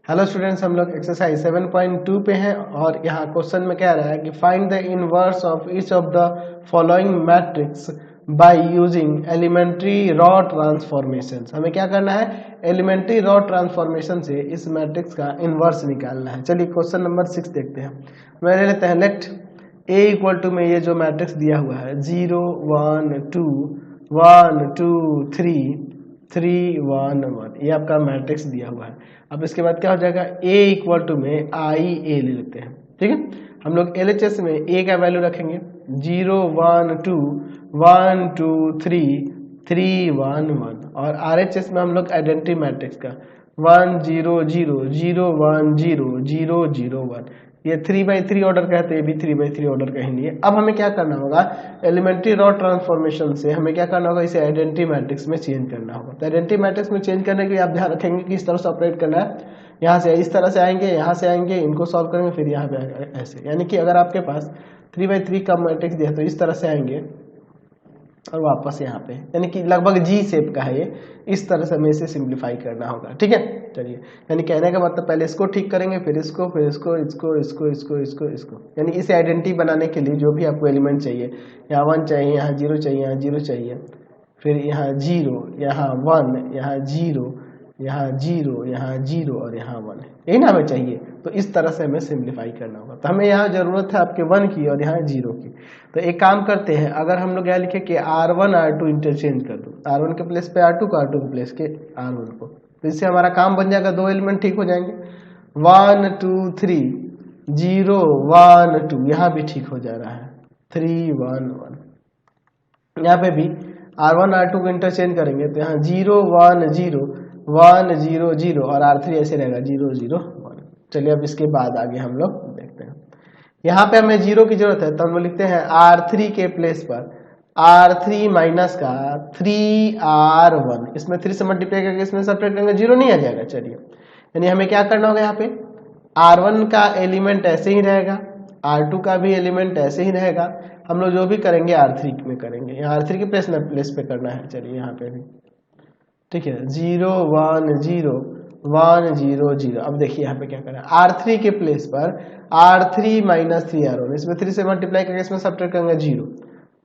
Hello students, हम लोग exercise 7.2 पे हैं और यहाँ क्वेश्चन में क्या रहा है कि find the inverse of each of the following matrix by using elementary row transformation. हमें क्या करना है, एलिमेंट्री रॉ ट्रांसफॉर्मेशन से इस मैट्रिक्स का इनवर्स निकालना है। चलिए क्वेश्चन नंबर 6 देखते हैं। मैं ले लेते हैं लेट ए इक्वल टू में ये जो मैट्रिक्स दिया हुआ है 0 1 2 1 2 3 3 1 1, ये आपका मैट्रिक्स दिया हुआ है। अब इसके बाद क्या हो जाएगा, a इक्वल टू में आई ए ले लेते हैं। ठीक है, हम लोग LHS में a का वैल्यू रखेंगे 0 1 2 1 2 3 3 1 1 और RHS में हम लोग आइडेंटिटी मैट्रिक्स का 1 0 0 0 1 0 0 0 1, ये 3/3 ऑर्डर का है तो ये भी 3/3 ऑर्डर का ही नहीं है। अब हमें क्या करना होगा, एलिमेंट्री रॉ ट्रांसफॉर्मेशन से हमें क्या करना होगा, इसे आइडेंटिटी मैट्रिक्स में चेंज करना होगा। तो आइडेंटिटी मैट्रिक्स में चेंज करने के लिए आप ध्यान रखेंगे कि इस तरह से ऑपरेट करना है। यहाँ से इस तरह से आएंगे, यहाँ से आएंगे, इनको सॉल्व करेंगे, फिर यहाँ पे ऐसे, यानी कि अगर आपके पास 3/3 का मैट्रिक्स दिया तो इस तरह से आएंगे और वापस यहाँ पे, यानी कि लगभग जी शेप का है ये। इस तरह से हमें इसे सिंप्लीफाई करना होगा। ठीक है, चलिए, यानी कहने का मतलब पहले इसको ठीक करेंगे, फिर इसको, फिर इसको, इसको, इसको, इसको, इसको, इसको, यानी इसे आइडेंटिटी बनाने के लिए जो भी आपको एलिमेंट चाहिए, यहाँ 1 चाहिए, यहाँ 0 चाहिए, यहाँ 0 चाहिए, फिर यहाँ 0, यहाँ 1, यहाँ 0, यहाँ 0, यहाँ 0 और यहाँ 1, यही ना हमें चाहिए। तो इस तरह से हमें सिंप्लीफाई करना होगा। तो हमें यहाँ जरूरत है आपके 1 की और यहाँ 0 की। तो एक काम करते हैं, अगर हम लोग यहाँ लिखे कि R1 R2 इंटरचेंज कर दो, R1 के प्लेस पे R2 को, R2 के प्लेस के R1 को, तो इससे हमारा काम बन जाएगा, दो एलिमेंट ठीक हो जाएंगे। 1 2 3 0 1 2, यहाँ भी ठीक हो जा रहा है 3 1 1। यहाँ पे भी R1 R2 को इंटरचेंज करेंगे तो यहाँ 0 1 0 1 0 0 और R3 ऐसे रहेगा 0 0 1। चलिए अब इसके बाद आगे हम लोग देखते हैं। यहाँ पे हमें 0 की जरूरत है तो हम लोग लिखते हैं R3 के प्लेस पर R3 माइनस का 3R1, इसमें 3 से मल्टीप्लाई करके इसमें सब्ट्रैक्ट करेंगे, 0 नहीं आ जाएगा। चलिए, यानी हमें क्या करना होगा, यहाँ पे R1 का एलिमेंट ऐसे ही रहेगा, R2 का भी एलिमेंट ऐसे ही रहेगा। हम लोग जो भी करेंगे R3 में करेंगे, यहाँ R3 के प्लेस पे करना है। चलिए यहाँ पे भी ठीक है, 0 1 0 1 0 0। अब देखिए यहाँ पे क्या करना है, R3 के प्लेस पर R3 माइनस 3R1, इसमें 3 से मल्टीप्लाई करके इसमें सब्ट्रैक्ट करेंगे 0।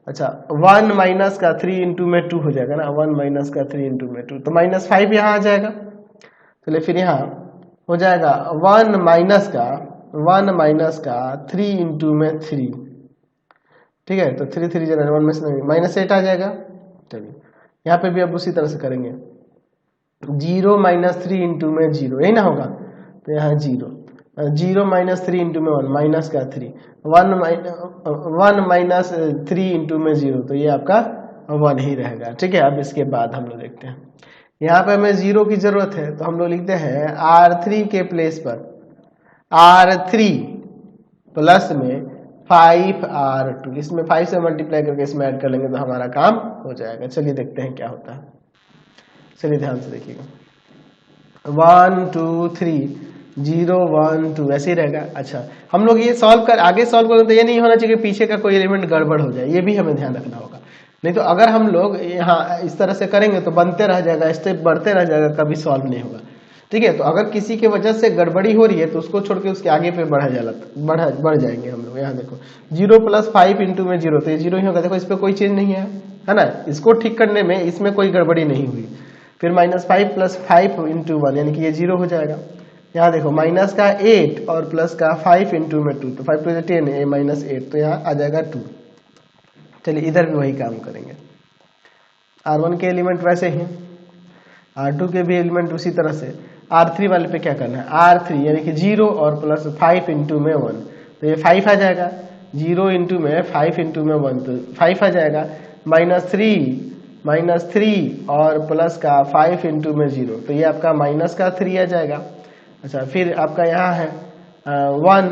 अच्छा, 1 माइनस का 3 इंटू में 2 हो जाएगा ना, 1 माइनस का 3 इंटू में 2, तो -5 यहाँ आ जाएगा। चलिए फिर यहाँ हो जाएगा 1 माइनस का 3 इंटू में 3। ठीक है, तो 3 3 जनरल 1 में से -8 आ जाएगा। चलिए यहाँ पे भी अब उसी तरह से करेंगे, 0 माइनस 3 इंटू में 0, यही ना होगा, तो यहाँ 0 0 माइनस 3 इंटू में 1 माइनस का 3 1 माइनस 3 इंटू में 0, तो ये आपका 1 ही रहेगा। ठीक है, अब इसके बाद हम लोग देखते हैं, यहाँ पे हमें 0 की जरूरत है तो हम लोग लिखते हैं R3 के प्लेस पर R3 प्लस में 5R2, इसमें 5 से मल्टीप्लाई करके इसमें ऐड कर लेंगे तो हमारा काम हो जाएगा। चलिए देखते हैं क्या होता है। चलिए ध्यान से देखिएगा, 1 2 3 0 1 2 ऐसे ही रहेगा। अच्छा, हम लोग ये आगे सॉल्व करें तो ये नहीं होना चाहिए कि पीछे का कोई एलिमेंट गड़बड़ हो जाए, ये भी हमें ध्यान रखना होगा। नहीं तो अगर हम लोग यहाँ इस तरह से करेंगे तो बनते रह जाएगा, स्टेप बढ़ते रह जाएगा, कभी सॉल्व नहीं होगा। ठीक है, तो अगर किसी की वजह से गड़बड़ी हो रही है तो उसको छोड़ के उसके आगे पे बढ़ जाएंगे हम लोग। यहाँ देखो 0 प्लस 5 इंटू में 0, तो ये 0 ही होगा। देखो इस पर कोई चेंज नहीं है ना, इसको ठीक करने में इसमें कोई गड़बड़ी नहीं हुई। फिर -5 प्लस 5 इंटू 1, यानी कि ये 0 हो जाएगा। यहाँ देखो माइनस का 8 और प्लस का 5 इंटू में 2, तो 5 + 10 है -8, तो यहाँ आ जाएगा 2। चलिए इधर भी वही काम करेंगे, R1 के एलिमेंट वैसे ही, R2 के भी एलिमेंट उसी तरह से। R3 वाले पे क्या करना है, R3 यानी कि 0 और प्लस 5 इंटू में 1, तो ये 5 आ जाएगा। 0 इंटू में 5 इंटू में 1, तो 5 आ जाएगा। -3 और प्लस का 5 इंटू में 0, तो ये आपका -3 आ जाएगा। अच्छा, फिर आपका यहाँ है 1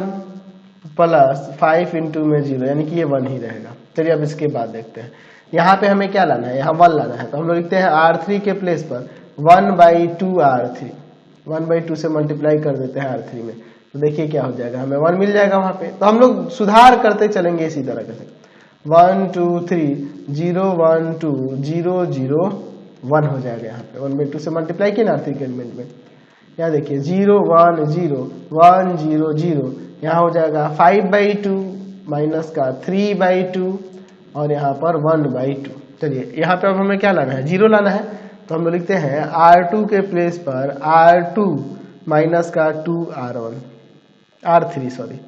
प्लस 5 इंटू में 0, यानी कि ये 1 ही रहेगा। चलिए अब इसके बाद देखते हैं, यहाँ पे हमें क्या लाना है, यहाँ 1 लाना है, तो हम लोग लिखते हैं R3 के प्लेस पर 1/2 R3, 1/2 से मल्टीप्लाई कर देते हैं R3 में, तो देखिए क्या हो जाएगा, हमें 1 मिल जाएगा वहाँ पे। तो हम लोग सुधार करते चलेंगे इसी तरह से, 1 2 3 0 1 2 0 0 1 हो जाएगा। यहाँ पे 1/2 से मल्टीप्लाई किया ना R3 के एलिमेंट में, यहाँ देखिए 0 1 0 1 0 0, यहाँ हो जाएगा 5/2 माइनस का 3/2 और यहाँ पर 1/2। चलिए यहाँ पे अब हमें क्या लाना है, 0 लाना है, तो हम लोग लिखते हैं R2 के प्लेस पर R2 माइनस का 2R1 R3 सॉरी,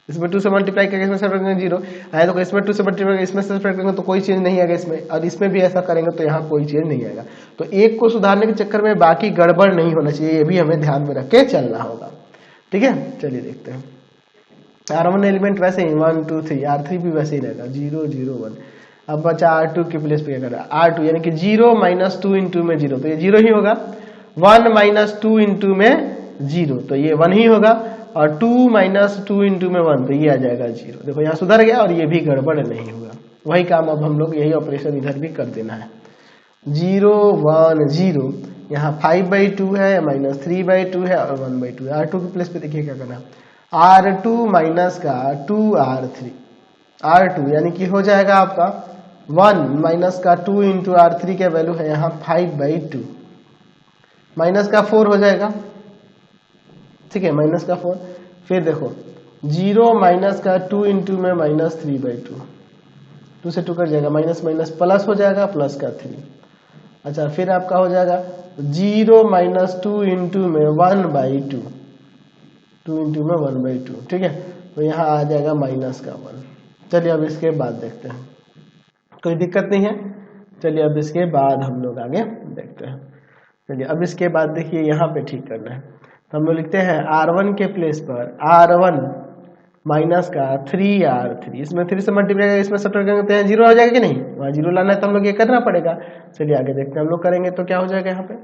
इसमें 2 से मल्टीप्लाई करके इसमें सब्ट्रैक्ट करेंगे 0 आया, तो इसमें 2 से मल्टीप्लाई इसमें सब्ट्रैक्ट करेंगे तो कोई चेंज नहीं आएगा इसमें, और इसमें भी ऐसा करेंगे तो यहाँ कोई चेंज नहीं आएगा। तो एक को सुधारने के चक्कर में बाकी गड़बड़ नहीं होना चाहिए, ये भी हमें ध्यान में रख के चलना होगा। ठीक है, चलिए देखते हैं। R1 एलिमेंट वैसे ही 1 2 3, R3 भी वैसे ही रहेगा 0 0 1। अब बचा R2 के प्लेस पे क्या कर रहा है, R2 यानी कि 0 माइनस 2 इंटू में 0, तो ये 0 ही होगा। 1 माइनस 2 इंटू में 0, तो ये 1 ही होगा। और 2 माइनस 2 इंटू में 1, तो ये आ जाएगा 0। देखो यहाँ सुधर गया और ये भी गड़बड़ नहीं हुआ। वही काम अब हम लोग यही ऑपरेशन इधर भी कर देना है। 0 1 0, यहाँ 5/2 है माइनस 3/2 है और 1/2 है। R2 के प्लेस पे देखिए क्या करना है, R2 माइनस का 2R3, R2 यानी कि हो जाएगा आपका 1 माइनस का 2 इंटू R3 के वैल्यू है यहाँ 5/2, माइनस का 4 हो जाएगा। ठीक है, माइनस का 4। फिर देखो 0 माइनस का 2 इंटू में माइनस 3/2, 2 से 2 कट जाएगा, माइनस माइनस प्लस हो जाएगा, प्लस का 3। अच्छा, फिर आपका हो जाएगा 0 माइनस 2 इंटू में 1/2, 2 इंटू में 1/2। ठीक है, तो यहाँ आ जाएगा माइनस का 1। चलिए अब इसके बाद देखते हैं, कोई दिक्कत नहीं है। चलिए अब इसके बाद हम लोग आगे देखते हैं। चलिए अब इसके बाद देखिए यहाँ पे ठीक करना है, तो हम लोग लिखते हैं R1 के प्लेस पर R1 माइनस का 3R3, इसमें 3 से मल्टीप्लाई इसमें सब्ट्रैक्ट करते हैं 0 हो जाएगा कि नहीं, वहाँ 0 लाना है तो हम लोग ये करना पड़ेगा। चलिए आगे देखते हैं, हम लोग करेंगे तो क्या हो जाएगा। यहाँ पे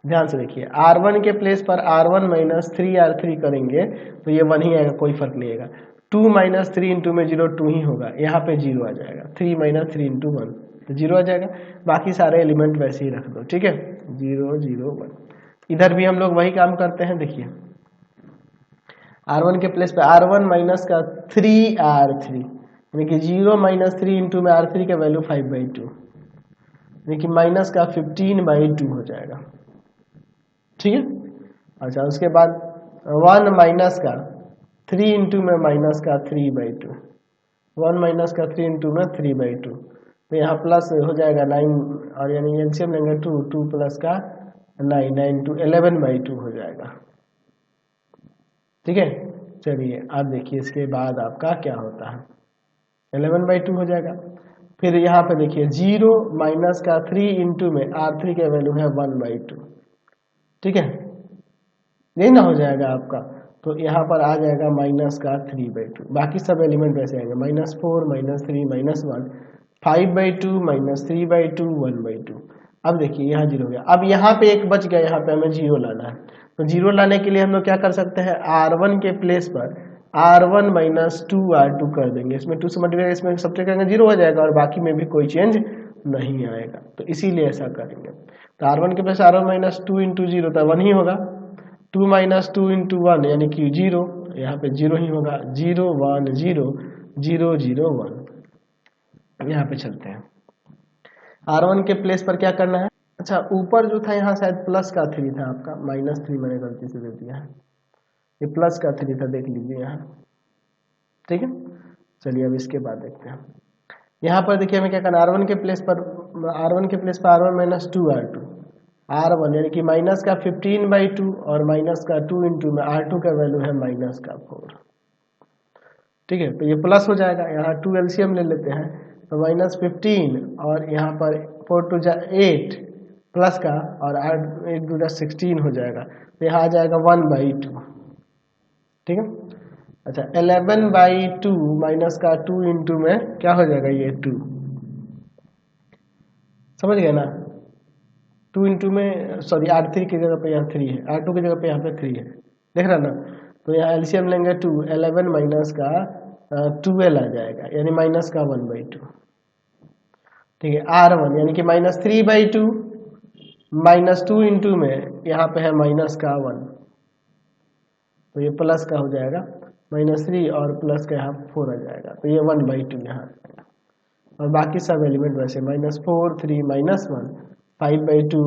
ध्यान से देखिए, R1 के प्लेस पर R1 माइनस 3R3 करेंगे तो ये 1 ही आएगा, कोई फर्क नहीं आएगा। 2 माइनस 3 इंटू में 0 2 ही होगा, यहाँ पे 0 आ जाएगा। 3 माइनस 3 इंटू 1 तो 0 आ जाएगा। बाकी सारे एलिमेंट वैसे ही रख दो। ठीक है, 0 0 1। इधर भी हम लोग वही काम करते हैं। देखिए R1 के प्लेस पे R1 माइनस का 3R3, यानी कि 0 माइनस 3 इंटू में R3 का वैल्यू 5/2, यानी कि माइनस का 15/2 हो जाएगा। ठीक है, अच्छा उसके बाद 1 माइनस का 3 इंटू में माइनस का 3/2, 1 माइनस का 3 इंटू में 3/2, तो यहाँ प्लस हो जाएगा 9, और यानी एलसीएम लेंगे 2, 2 प्लस का 9, 9 टू 11/2 हो जाएगा। ठीक है, चलिए अब देखिए इसके बाद आपका क्या होता है, 11/2 हो जाएगा। फिर यहाँ पे देखिए 0 माइनस का 3 इंटू में R3 का वैल्यू है 1/2। ठीक है, यही ना हो जाएगा आपका, तो यहाँ पर आ जाएगा माइनस का 3/2। बाकी सब एलिमेंट वैसे आएंगे, -4 -3 -1 5/2 -3/2 1/2। अब देखिए यहाँ 0 हो गया। अब यहाँ पे एक बच गया, यहाँ पे हमें 0 लाना है। तो 0 लाने के लिए हम लोग क्या कर सकते हैं, R1 के प्लेस पर R1 माइनस 2R2 कर देंगे। इसमें 2 से मल्टीप्लाई इसमें सब्ट्रैक्ट करेंगे 0 हो जाएगा, और बाकी में भी कोई चेंज नहीं आएगा, तो इसीलिए ऐसा करेंगे। तो R1 के प्लेस R1 माइनस 2 इंटू 0 तो 1 ही होगा। 2 माइनस 2 इंटू 1 यानी कि 0, यहाँ पे 0 ही होगा। 0 1 0 0 0 1। यहाँ पे चलते हैं, R1 के प्लेस पर क्या करना है। अच्छा, ऊपर जो था यहाँ शायद प्लस का 3 था आपका, -3 मैंने गलती से दे दिया है, ये प्लस का 3 था, देख लीजिए यहाँ। ठीक है, चलिए अब इसके बाद देखते हैं। यहाँ पर देखिए हमें क्या करना है, R1 के प्लेस पर R1 माइनस 2R2, R1 यानी कि माइनस का 15/2 और माइनस का 2 इंटू में R2 का वैल्यू है माइनस का 4। ठीक है, तो ये प्लस हो जाएगा, यहाँ 2 एलसीएम ले लेते हैं, तो -15 और यहाँ पर 4 2 जा 8 प्लस का, और 8 2 16 हो जाएगा, तो यहाँ आ जाएगा 1/2। ठीक है, अच्छा 11/2 माइनस का 2 इंटू में क्या हो जाएगा, ये 2, समझ गए ना। 2 इंटू में सॉरी R3 की जगह पे यहाँ 3 है, R2 की जगह पे यहाँ पे 3 है, देख रहा ना। तो यहाँ एलसीएम लेंगे 2, 11 माइनस का 12 आ जाएगा, यानी माइनस का 1/2। ठीक है, R1 यानी कि -3/2 -2 इंटू में यहाँ पे है माइनस का 1, तो ये प्लस का हो जाएगा -3 और प्लस का यहाँ 4 आ जाएगा, तो ये 1/2 यहाँ आ जाएगा। और बाकी सब एलिमेंट वैसे -4 3 -1 5/2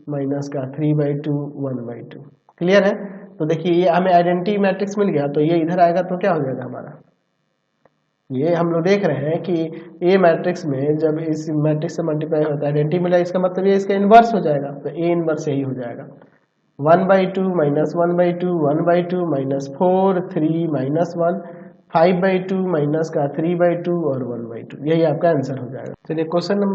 माइनस का 3/2 1/2। क्लियर है। तो देखिए ये हमें आइडेंटिटी मैट्रिक्स मिल गया, तो ये इधर आएगा तो क्या हो जाएगा हमारा, ये हम लोग देख रहे हैं कि ए मैट्रिक्स में जब इस मैट्रिक्स से मल्टीप्लाई होता है आइडेंटिटी मिला, इसका मतलब ये इसका इन्वर्स हो जाएगा, तो ए इन्वर्स यही हो जाएगा 1/2 - 1/2 1/2 -4 3 -1 5/2 माइनस का 3/2 और 1/2, यही आपका आंसर हो जाएगा। चलिए क्वेश्चन नंबर